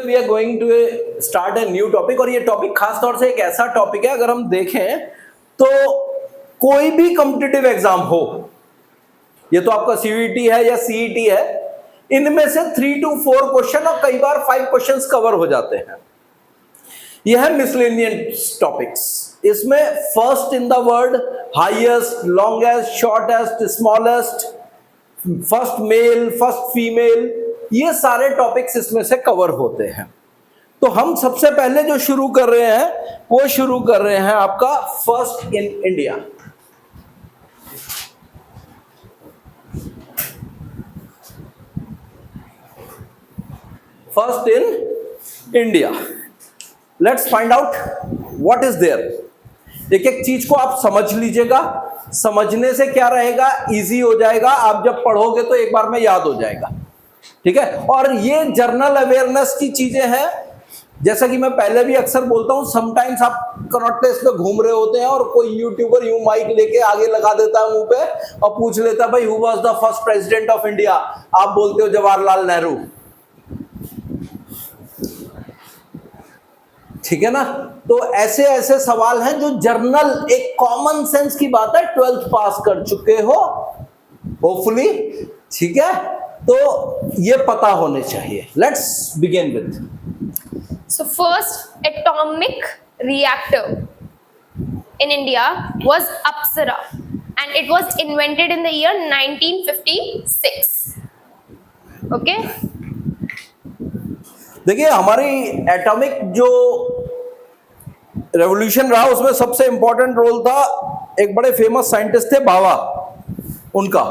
We are going to start a new topic, और ये topic खास तौर से एक ऐसा टॉपिक है, अगर हम देखें तो कोई भी कॉम्पिटिटिव एग्जाम हो, ये तो आपका सीयूईटी है या सीईटी है, इनमें से 3 to 4 क्वेश्चन और कई बार 5 क्वेश्चंस कवर हो जाते हैं। यह है मिसलेनियस टॉपिक्स। इसमें first in the world, highest, longest, shortest, smallest, first male, first female, ये सारे टॉपिक्स इसमें से कवर होते हैं। तो हम सबसे पहले जो शुरू कर रहे हैं वो शुरू कर रहे हैं आपका first in India. First in India, let's find out what is there. एक एक चीज को आप समझ लीजिएगा, समझने से क्या रहेगा, इजी हो जाएगा, आप जब पढ़ोगे तो एक बार में याद हो जाएगा, ठीक है। और ये जर्नल अवेयरनेस की चीजें हैं, जैसा कि मैं पहले भी अक्सर बोलता हूं, समटाइम्स आप कनॉट प्लेस पे घूम रहे होते हैं और कोई यूट्यूबर यूं माइक लेके आगे लगा देता है मुंह पे और पूछ लेता है, भाई who was the first president of India, आप बोलते हो जवाहरलाल नेहरू, ठीक है ना। तो ऐसे ऐसे सवाल हैं जो जर्नल, एक कॉमन सेंस की बात है, 12th पास कर चुके हो होपफुली, ठीक है, तो ये पता होने चाहिए। Let's begin with, So first atomic reactor in India was Apsara and it was invented in the year 1956. Okay? देखिए हमारी एटॉमिक जो रेवोल्यूशन रहा उसमें सबसे इंपॉर्टेंट रोल था, एक बड़े फेमस साइंटिस्ट थे भाभा, उनका।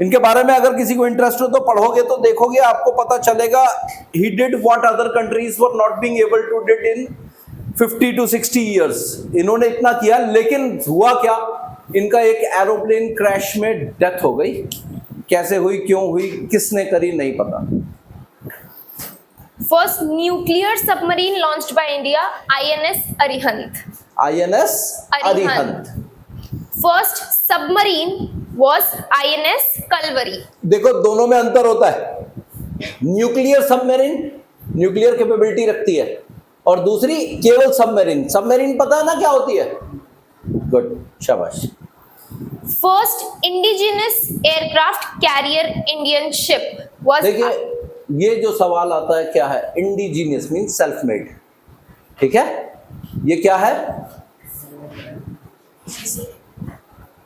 इनके बारे में अगर किसी को इंटरेस्ट हो तो पढ़ोगे तो देखोगे, आपको पता चलेगा he did what other countries were not being able to did in 50 to 60 years। इन्होंने इतना किया, लेकिन हुआ क्या, इनका एक एरोप्लेन क्रैश में डेथ हो गई। कैसे हुई, क्यों हुई, किसने करी, नहीं पता। First nuclear submarine launched by India, INS Arihant. INS Arihant। First submarine was INS Kalvari. देखो दोनों में अंतर होता है। न्यूक्लियर सबमरीन न्यूक्लियर कैपेबिलिटी रखती है, और दूसरी केवल सबमरीन। सबमरीन पता है ना क्या होती है? गुड, शाबाश। First indigenous aircraft carrier Indian ship was। देखिए ये जो सवाल आता है क्या है, इंडिजीनियस मीन्स सेल्फ मेड, ठीक है। ये क्या है,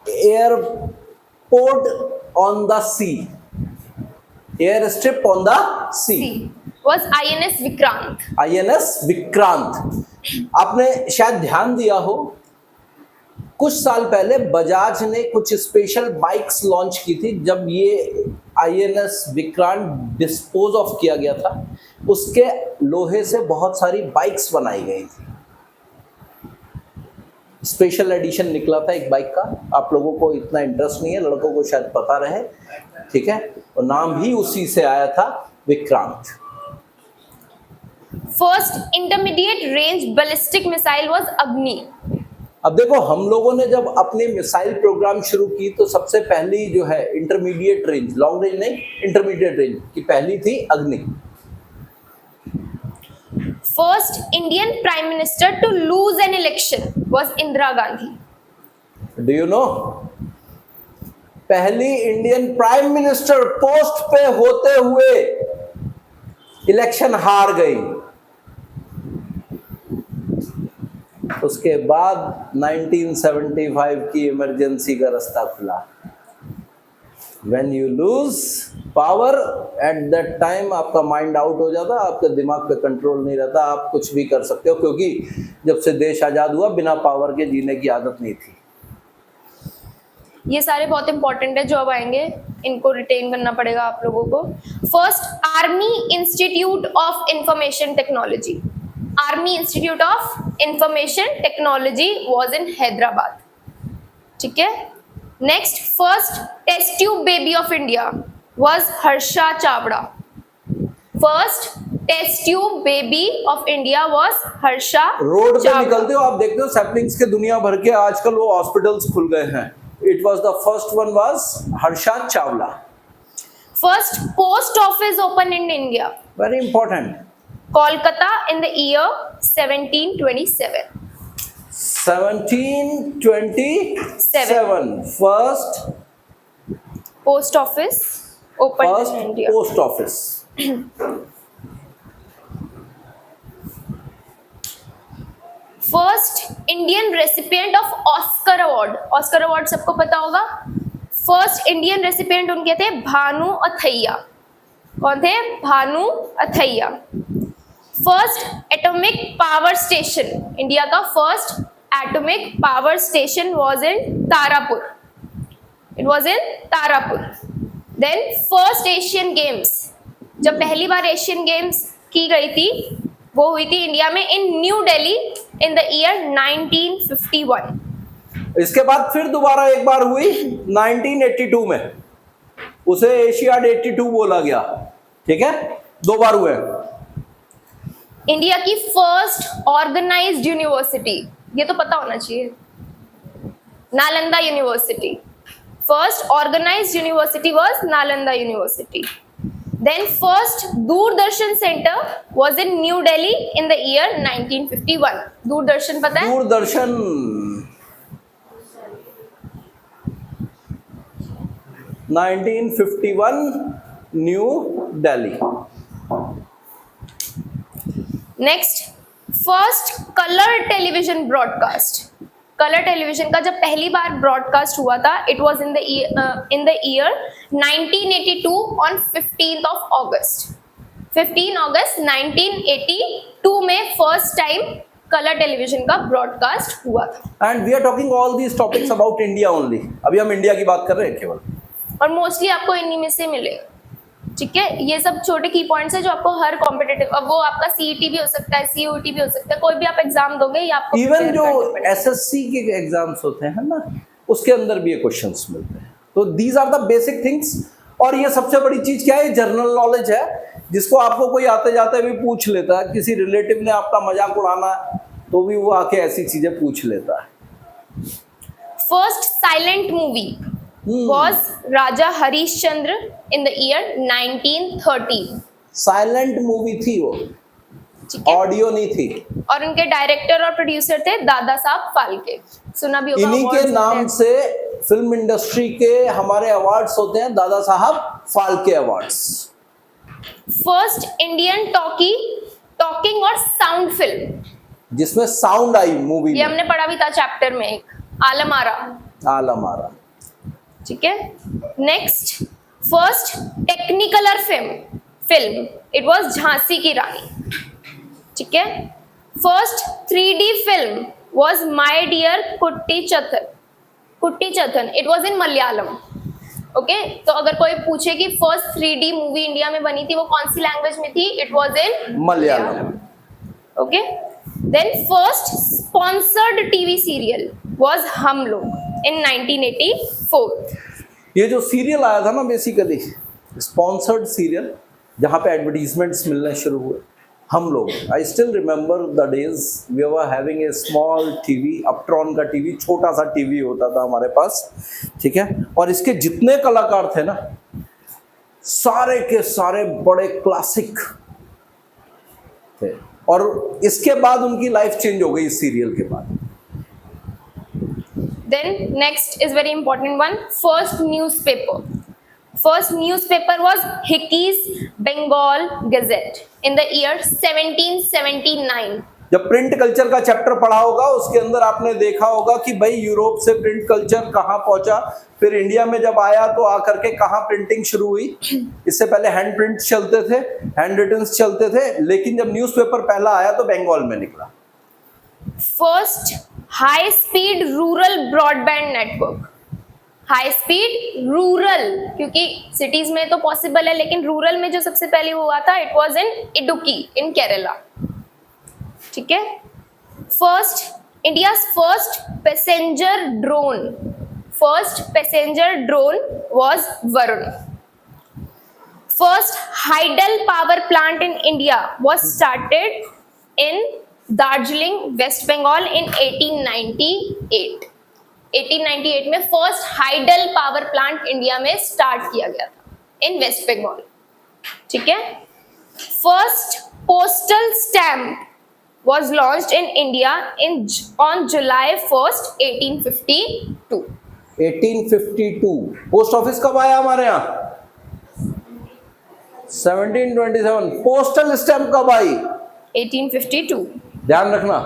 airport on the sea, air strip on the sea was INS Vikrant। INS Vikrant. आपने शायद ध्यान दिया हो, कुछ साल पहले बजाज ने कुछ स्पेशल बाइक्स लॉन्च की थी। जब ये INS विक्रांत डिस्पोज ऑफ किया गया था, उसके लोहे से बहुत सारी बाइक्स बनाई गई थी। स्पेशल एडिशन निकला था एक बाइक का, आप लोगों को इतना इंटरेस्ट नहीं है, लड़कों को शायद पता रहे, ठीक है, और नाम भी उसी से आया था, Vikrant. First intermediate range ballistic missile was Agni। अब देखो हम लोगों ने जब अपने मिसाइल प्रोग्राम शुरू की तो सबसे पहली जो है इंटरमीडिएट रेंज, लॉन्ग रेंज नहीं, इंटरमीडिएट रेंज की पहली थी अग्नि। First Indian Prime Minister to lose an election was Indira Gandhi। Do you know, पहली इंडियन प्राइम मिनिस्टर पोस्ट पे होते हुए इलेक्शन हार गई। उसके बाद 1975 की इमरजेंसी का रास्ता खुला। When you lose power at that time, आपका माइंड आउट हो जाता, आपके दिमाग पे कंट्रोल नहीं रहता, आप कुछ भी कर सकते हो, क्योंकि जब से देश आजाद हुआ बिना पावर के जीने की आदत नहीं थी। ये सारे बहुत इंपॉर्टेंट है जो अब आएंगे, इनको रिटेन करना पड़ेगा आप लोगों को। First army institute of information technology, army institute of information technology was in Hyderabad, ठीक है। Next, first test tube baby of India was Harsha Chawda. First test tube baby of India was Harsha. Road पे निकलते हो आप देखते हो सैपलिंग्स के दुनिया भर के आजकल वो हॉस्पिटल्स खुल गए हैं। It was the first one was Harsha Chawla। First post office open in India। Very important। Kolkata in the year 1727. 1727 first Post office opened in India. post office. First Indian recipient of Oscar award. Oscar award सबको पता होगा. First Indian recipient उनके थे भानु अथैया. कौन थे? Bhanu Athaiya. First atomic power station, India का first atomic power station was in Tarapur. It was in Tarapur. Then first Asian games, जब पहली बार एशियन गेम्स की गई थी वो हुई थी इंडिया में in New Delhi in the year 1951. इसके बाद फिर दोबारा एक बार हुई 1982 में, उसे एशियाड 82 बोला गया. ठीक है, 2 बार हुए. इंडिया की फर्स्ट ऑर्गेनाइज्ड यूनिवर्सिटी, ये तो पता होना चाहिए, Nalanda university. First organised university was Nalanda university. Then first Doordarshan Center was in New Delhi in the year 1951. Doordarshan पता है? Doordarshan 1951 new Delhi. Next, first color television broadcast. Colour television का जब पहली बार ब्रॉडकास्ट हुआ था, it was in the year 1982 on 15th of August. 15 अगस्त 1982 में फर्स्ट टाइम कलर टेलीविजन का ब्रॉडकास्ट हुआ था. And we are talking all these topics about India only. अभी हम इंडिया की बात कर रहे हैं केवल, और मोस्टली आपको इन्हीं में से मिलेगा. ठीक है, ये सब छोटे की पॉइंट्स है जो आपको हर कॉम्पिटिटिव, अब वो आपका सीईटी भी हो सकता है, सीयूटी भी हो सकता है, कोई भी आप एग्जाम दोगे या आपको इवन जो एसएससी के एग्जाम्स होते हैं ना, उसके अंदर भी ये क्वेश्चंस मिलते हैं. तो these are the basic things. और ये सबसे बड़ी चीज क्या है? जनरल नॉलेज है, जिसको आपको कोई आते जाते भी पूछ लेता है. किसी रिलेटिव ने आपका मजाक उड़ाना तो भी वो आके ऐसी चीजें पूछ लेता है. First silent movie was Raja Harishchandra in the year 1930. Silent movie थी वो, ठीक है, ऑडियो नहीं थी. और उनके डायरेक्टर और प्रोड्यूसर थे दादा साहब फाल्के. सुना भी होगा. इन्हीं के नाम से फिल्म इंडस्ट्री के हमारे अवार्ड्स होते हैं, Dada Saheb Phalke awards. First Indian talking और साउंड फिल्म, जिसमें साउंड आई मूवी ये में. हमने पढ़ा भी था चैप्टर में, एक आलम आरा. आलम आरा. ठीक है. Next, first technicolor film it was Jhansi ki Rani. ठीक है. First 3D film was my dear Kuttichathan. It was in Malayalam. Okay, तो अगर कोई पूछे कि फर्स्ट 3D मूवी इंडिया में बनी थी वो कौन सी लैंग्वेज में थी, it was in Malayalam. Okay. Then first sponsored TV serial was Hum Log इन 1984. ये जो सीरियल आया था ना, बेसिकली स्पॉन्सर्ड सीरियल, जहाँ पे एडवर्टीजमेंट्स मिलने शुरू हुए. हम लोग, I still remember the days we were having a small TV, Uptron का टीवी, छोटा सा टीवी होता था हमारे पास. ठीक है. और इसके जितने कलाकार थे ना, सारे के सारे बड़े क्लासिक थे. और इसके बाद उनकी लाइफ चेंज हो गई इस सीरियल के बाद. Then next is very important one. First newspaper was Hickey's Bengal Gazette in the year 1779. जब प्रिंट कल्चर का चैप्टर पढ़ा होगा, उसके अंदर आपने देखा होगा कि भाई यूरोप से प्रिंट कल्चर कहाँ पहुंचा, फिर इंडिया में जब आया तो आकर के कहाँ प्रिंटिंग शुरू हुई. इससे पहले हैंड प्रिंट चलते थे, हैंड रिटन्स चलते थे, लेकिन जब न्यूज़पेपर पहला आया तो बंगाल में निकला. First high speed rural broadband network. High speed rural, क्योंकि सिटीज में तो पॉसिबल है, लेकिन रूरल में जो सबसे पहले हुआ था, it was in Idukki in Kerala. ठीक है. First India's first passenger drone was Varun. First hydel power plant in India was started in Darjeeling West Bengal in 1898. 1898 में first hydel power plant India में स्टार्ट किया गया था इन वेस्ट बंगाल. ठीक है. First postal stamp was launched in India on July 1st, 1852. 1852 post office कब आया हमारे यहाँ? 1727 पोस्टल स्टैम्प कब आई? 1852. ध्यान रखना।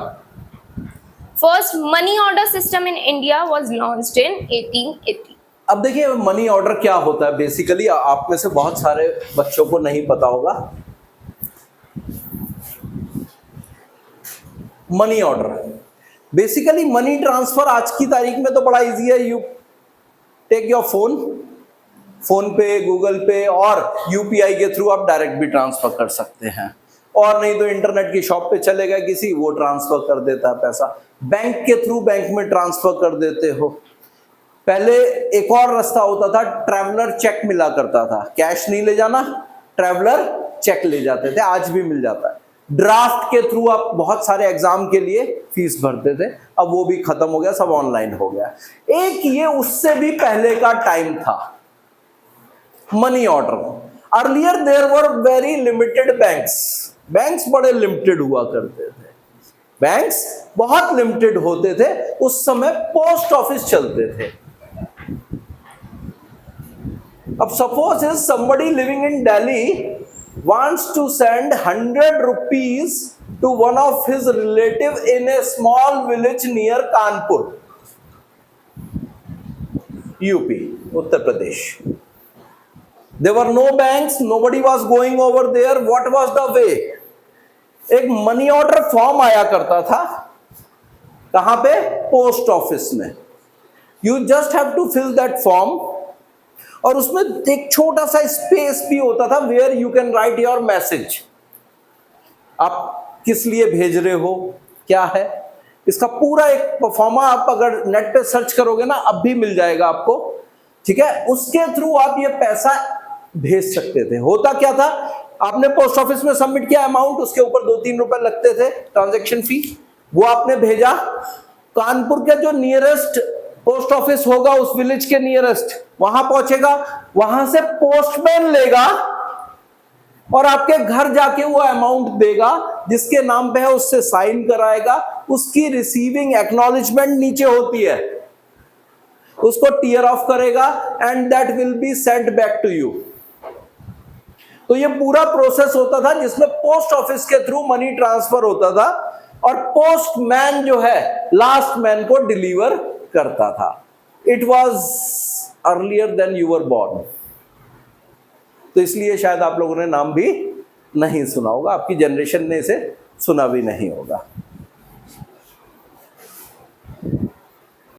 First money order system in India was launched in 1880. अब देखिए मनी ऑर्डर क्या होता है बेसिकली, आप में से बहुत सारे बच्चों को नहीं पता होगा। Money order basically money transfer आज की तारीख में तो बड़ा इजी है। यू टेक योर फोन पे, गूगल पे और यूपीआई के थ्रू आप डायरेक्ट भी ट्रांसफर कर सकते हैं, और नहीं तो इंटरनेट की शॉप पे चले गए किसी, वो ट्रांसफर कर देता है पैसा। बैंक के थ्रू बैंक में ट्रांसफर कर देते हो। पहले एक और रास्ता होता था, ट्रैवलर चेक मिला करता था, कैश नहीं ले जाना, ट्रैवलर चेक ले जाते थे, आज भी मिल जाता है। ड्राफ्ट के थ्रू आप बहुत सारे एग्जाम के लिए फीस भरते थे, अब वो भी खत्म हो गया, सब ऑनलाइन हो गया। एक ये उससे भी पहले का टाइम था money order. Earlier there were very limited banks बड़े लिमिटेड हुआ करते थे, बैंक्स बहुत लिमिटेड होते थे। उस समय पोस्ट ऑफिस चलते थे। अब suppose is somebody living in Delhi wants to send 100 rupees to one of his relative in a small village near Kanpur, UP, Uttar Pradesh. There were no banks, nobody was going over there. What was the way? एक money order form आया करता था, कहां पे? Post office में। You just have to fill that form, और उसमें एक छोटा सा स्पेस भी होता था where you can write your message. आप किस लिए भेज रहे हो, क्या है, इसका पूरा एक फॉर्मा आप अगर नेट पे सर्च करोगे ना, अब भी मिल जाएगा आपको, ठीक है। उसके थ्रू आप ये पैसा भेज सकते थे। होता क्या था, आपने पोस्ट ऑफिस में सबमिट किया अमाउंट, उसके ऊपर 2-3 रुपए लगते थे ट्रांजैक्शन फी, वो आपने भेजा। कानपुर के जो नियरेस्ट पोस्ट ऑफिस होगा उस विलेज के नियरेस्ट, वहां पहुंचेगा, वहां से पोस्टमैन लेगा और आपके घर जाके वो अमाउंट देगा, जिसके नाम पे है उससे साइन कराएगा, उसकी रिसीविंग एक्नॉलेजमेंट नीचे होती है, उसको टीयर ऑफ करेगा and that will be sent back to you. तो ये पूरा प्रोसेस होता था जिसमें पोस्ट ऑफिस के थ्रू मनी ट्रांसफर होता था, और पोस्टमैन जो है लास्ट मैन को डिलीवर करता था। It was earlier then you were born, तो इसलिए शायद आप लोगों ने नाम भी नहीं सुना होगा, आपकी जनरेशन ने इसे सुना भी नहीं होगा।